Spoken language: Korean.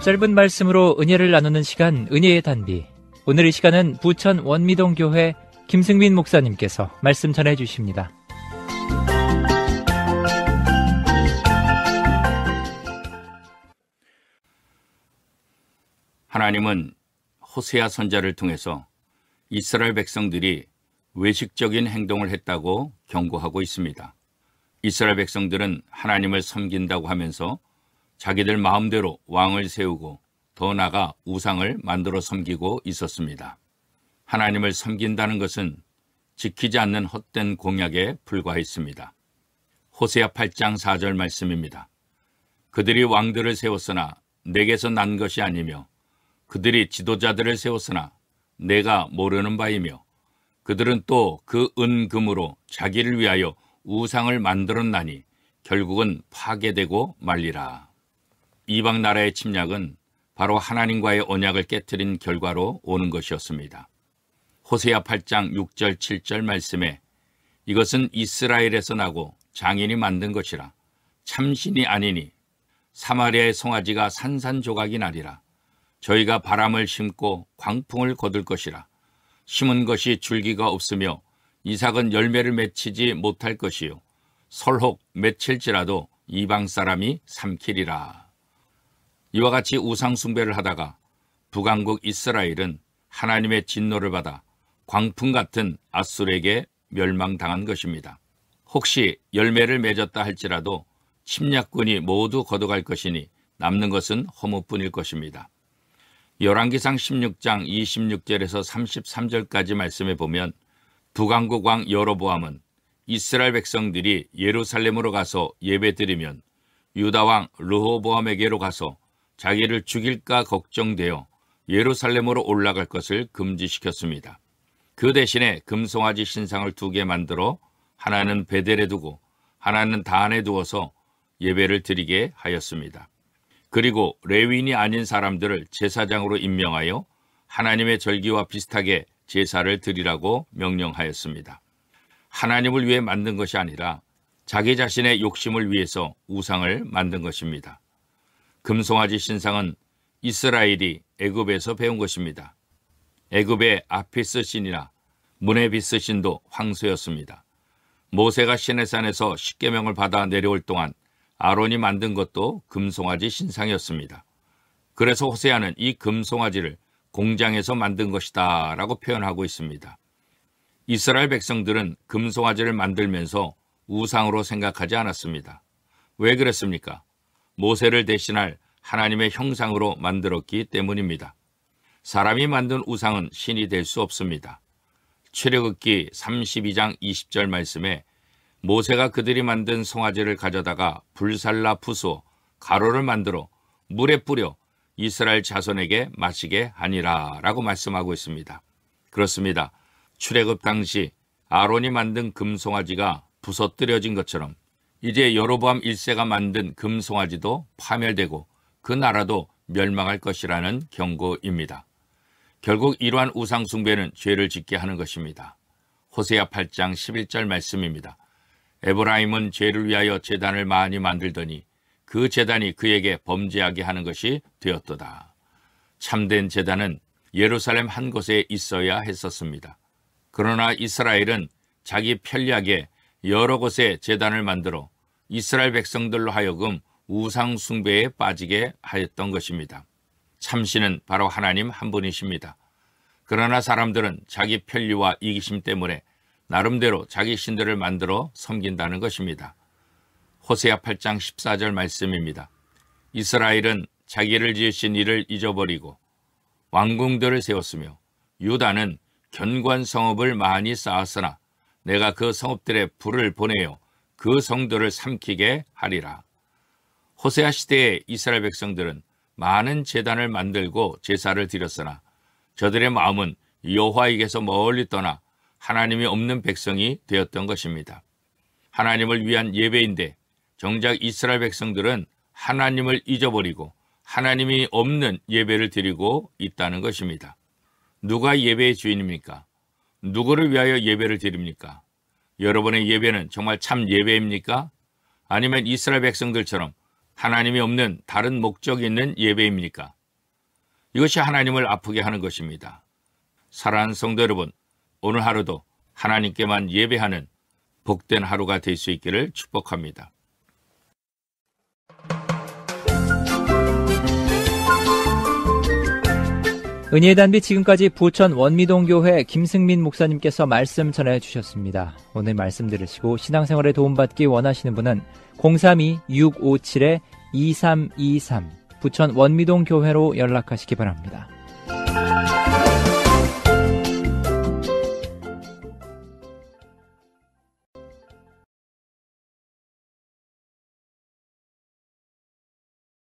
짧은 말씀으로 은혜를 나누는 시간, 은혜의 단비. 오늘 이 시간은 부천 원미동교회 김승민 목사님께서 말씀 전해 주십니다. 하나님은 호세아 선지자를 통해서 이스라엘 백성들이 외식적인 행동을 했다고 경고하고 있습니다. 이스라엘 백성들은 하나님을 섬긴다고 하면서 자기들 마음대로 왕을 세우고 더 나아가 우상을 만들어 섬기고 있었습니다. 하나님을 섬긴다는 것은 지키지 않는 헛된 공약에 불과했습니다. 호세아 8장 4절 말씀입니다. 그들이 왕들을 세웠으나 내게서 난 것이 아니며 그들이 지도자들을 세웠으나 내가 모르는 바이며 그들은 또 그 은금으로 자기를 위하여 우상을 만들었나니 결국은 파괴되고 말리라. 이방 나라의 침략은 바로 하나님과의 언약을 깨트린 결과로 오는 것이었습니다. 호세아 8장 6절 7절 말씀에 이것은 이스라엘에서 나고 장인이 만든 것이라 참신이 아니니 사마리아의 송아지가 산산조각이 나리라. 저희가 바람을 심고 광풍을 거둘 것이라. 심은 것이 줄기가 없으며 이삭은 열매를 맺히지 못할 것이요 설혹 맺힐지라도 이방 사람이 삼키리라. 이와 같이 우상 숭배를 하다가 북왕국 이스라엘은 하나님의 진노를 받아 광풍 같은 앗술에게 멸망당한 것입니다. 혹시 열매를 맺었다 할지라도 침략군이 모두 걷어갈 것이니 남는 것은 허무뿐일 것입니다. 열왕기상 16장 26절에서 33절까지 말씀해 보면 북왕국 왕 여로보암은 이스라엘 백성들이 예루살렘으로 가서 예배드리면 유다 왕 르호보암에게로 가서 자기를 죽일까 걱정되어 예루살렘으로 올라갈 것을 금지시켰습니다. 그 대신에 금송아지 신상을 2개 만들어 하나는 베델에 두고 하나는 단에 두어서 예배를 드리게 하였습니다. 그리고 레위인이 아닌 사람들을 제사장으로 임명하여 하나님의 절기와 비슷하게 제사를 드리라고 명령하였습니다. 하나님을 위해 만든 것이 아니라 자기 자신의 욕심을 위해서 우상을 만든 것입니다. 금송아지 신상은 이스라엘이 애굽에서 배운 것입니다. 애굽의 아피스 신이나 무네비스 신도 황소였습니다. 모세가 시내산에서 십계명을 받아 내려올 동안 아론이 만든 것도 금송아지 신상이었습니다. 그래서 호세아는 이 금송아지를 공장에서 만든 것이다 라고 표현하고 있습니다. 이스라엘 백성들은 금송아지를 만들면서 우상으로 생각하지 않았습니다. 왜 그랬습니까? 모세를 대신할 하나님의 형상으로 만들었기 때문입니다. 사람이 만든 우상은 신이 될 수 없습니다. 출애굽기 32장 20절 말씀에 모세가 그들이 만든 송아지를 가져다가 불살라 부수어 가루를 만들어 물에 뿌려 이스라엘 자손에게 마시게 하니라 라고 말씀하고 있습니다. 그렇습니다. 출애굽 당시 아론이 만든 금송아지가 부서뜨려진 것처럼 이제 여로보암 1세가 만든 금송아지도 파멸되고 그 나라도 멸망할 것이라는 경고입니다. 결국 이러한 우상 숭배는 죄를 짓게 하는 것입니다. 호세아 8장 11절 말씀입니다. 에브라임은 죄를 위하여 제단을 많이 만들더니 그 제단이 그에게 범죄하게 하는 것이 되었도다. 참된 제단은 예루살렘 한 곳에 있어야 했었습니다. 그러나 이스라엘은 자기 편리하게 여러 곳에 제단을 만들어 이스라엘 백성들로 하여금 우상 숭배에 빠지게 하였던 것입니다. 참신은 바로 하나님 한 분이십니다. 그러나 사람들은 자기 편리와 이기심 때문에 나름대로 자기 신들을 만들어 섬긴다는 것입니다. 호세아 8장 14절 말씀입니다. 이스라엘은 자기를 지으신 이를 잊어버리고 왕궁들을 세웠으며 유다는 견고한 성읍을 많이 쌓았으나 내가 그 성읍들에 불을 보내어 그 성들을 삼키게 하리라. 호세아 시대의 이스라엘 백성들은 많은 제단을 만들고 제사를 드렸으나 저들의 마음은 여호와에게서 멀리 떠나 하나님이 없는 백성이 되었던 것입니다. 하나님을 위한 예배인데 정작 이스라엘 백성들은 하나님을 잊어버리고 하나님이 없는 예배를 드리고 있다는 것입니다. 누가 예배의 주인입니까? 누구를 위하여 예배를 드립니까? 여러분의 예배는 정말 참 예배입니까? 아니면 이스라엘 백성들처럼 하나님이 없는 다른 목적이 있는 예배입니까? 이것이 하나님을 아프게 하는 것입니다. 사랑하는 성도 여러분, 오늘 하루도 하나님께만 예배하는 복된 하루가 될 수 있기를 축복합니다. 은혜의 단비 지금까지 부천 원미동교회 김승민 목사님께서 말씀 전해 주셨습니다. 오늘 말씀 들으시고 신앙생활에 도움받기 원하시는 분은 032-657-2323 부천 원미동교회로 연락하시기 바랍니다.